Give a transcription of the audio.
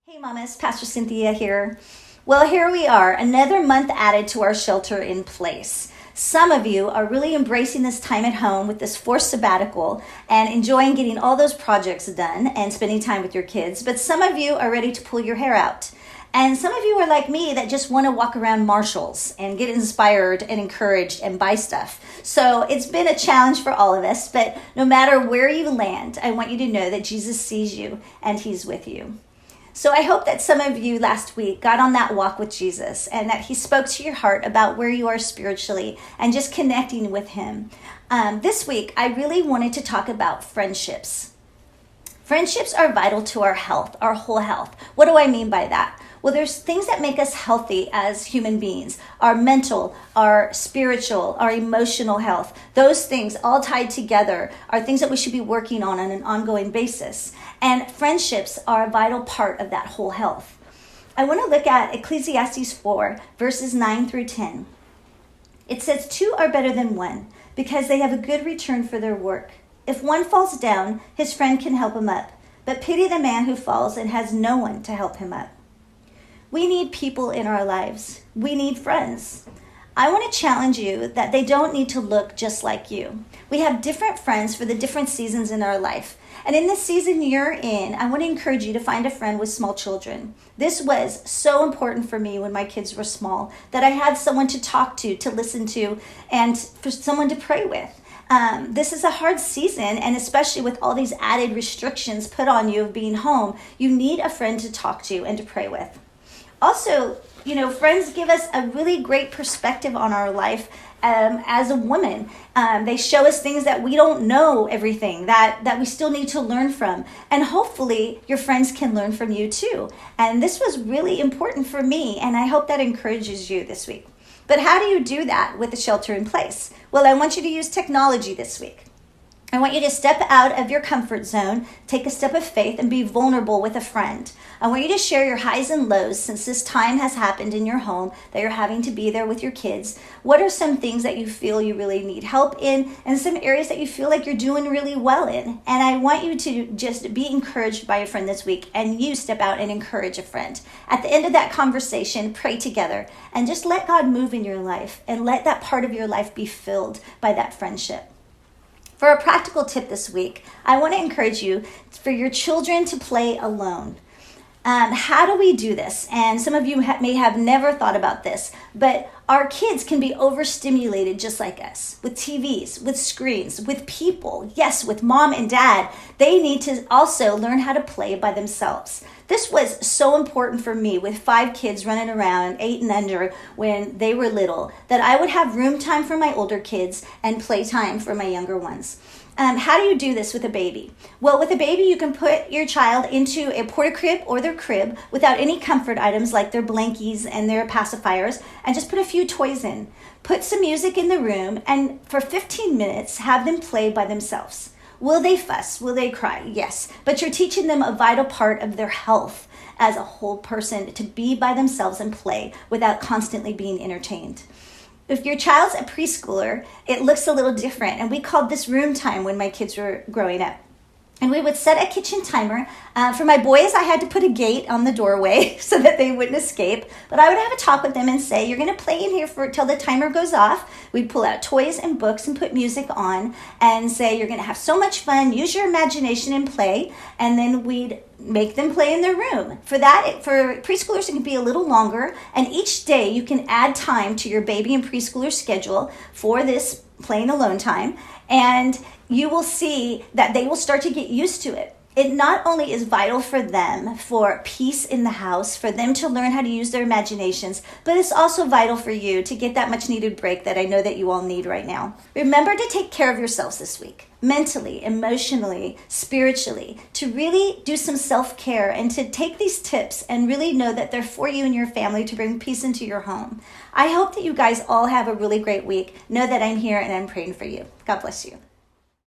Hey mamas, Pastor Cynthia here. Well, here we are, another month added to our shelter in place. Some of you are really embracing this time at home with this forced sabbatical and enjoying getting all those projects done and spending time with your kids. But some of you are ready to pull your hair out. And some of you are like me that just want to walk around Marshalls and get inspired and encouraged and buy stuff. So it's been a challenge for all of us, but no matter where you land, I want you to know that Jesus sees you and he's with you. So I hope that some of you last week got on that walk with Jesus and that he spoke to your heart about where you are spiritually and just connecting with him. This week, I really wanted to talk about friendships. Friendships are vital to our health, our whole health. What do I mean by that? Well, there's things that make us healthy as human beings. Our mental, our spiritual, our emotional health. Those things all tied together are things that we should be working on an ongoing basis. And friendships are a vital part of that whole health. I want to look at Ecclesiastes 4, verses 9 through 10. It says, 2 are better than 1 because they have a good return for their work. If one falls down, his friend can help him up. But pity the man who falls and has no one to help him up. We need people in our lives. We need friends. I want to challenge you that they don't need to look just like you. We have different friends for the different seasons in our life. And in the season you're in, I want to encourage you to find a friend with small children. This was so important for me when my kids were small, that I had someone to talk to listen to, and for someone to pray with. This is a hard season, and especially with all these added restrictions put on you of being home, you need a friend to talk to and to pray with. Also, friends give us a really great perspective on our life as a woman. They show us things that we don't know everything, that we still need to learn from. And hopefully your friends can learn from you too. And this was really important for me, and I hope that encourages you this week. But how do you do that with the shelter in place? Well, I want you to use technology this week. I want you to step out of your comfort zone, take a step of faith, and be vulnerable with a friend. I want you to share your highs and lows since this time has happened in your home, that you're having to be there with your kids. What are some things that you feel you really need help in, and some areas that you feel like you're doing really well in? And I want you to just be encouraged by a friend this week, and you step out and encourage a friend. At the end of that conversation, pray together, and just let God move in your life, and let that part of your life be filled by that friendship. For a practical tip this week, I want to encourage you for your children to play alone. How do we do this? And some of you may have never thought about this, but our kids can be overstimulated just like us, with TVs, with screens, with people. Yes, with mom and dad. They need to also learn how to play by themselves. This was so important for me with 5 kids running around, 8 and under, when they were little, that I would have room time for my older kids and play time for my younger ones. How do you do this with a baby? Well, with a baby, you can put your child into a porta-crib or their crib without any comfort items like their blankies and their pacifiers, and just put a few toys in. Put some music in the room, and for 15 minutes, have them play by themselves. Will they fuss? Will they cry? Yes. But you're teaching them a vital part of their health as a whole person to be by themselves and play without constantly being entertained. If your child's a preschooler, it looks a little different. And we called this room time when my kids were growing up. And we would set a kitchen timer. For my boys, I had to put a gate on the doorway so that they wouldn't escape. But I would have a talk with them and say, you're going to play in here till the timer goes off. We'd pull out toys and books and put music on and say, you're going to have so much fun. Use your imagination and play. And then we'd make them play in their room. For preschoolers, it can be a little longer. And each day you can add time to your baby and preschooler schedule for this playing alone time. And you will see that they will start to get used to it. It not only is vital for them, for peace in the house, for them to learn how to use their imaginations, but it's also vital for you to get that much needed break that I know that you all need right now. Remember to take care of yourselves this week, mentally, emotionally, spiritually, to really do some self-care and to take these tips and really know that they're for you and your family to bring peace into your home. I hope that you guys all have a really great week. Know that I'm here and I'm praying for you. God bless you.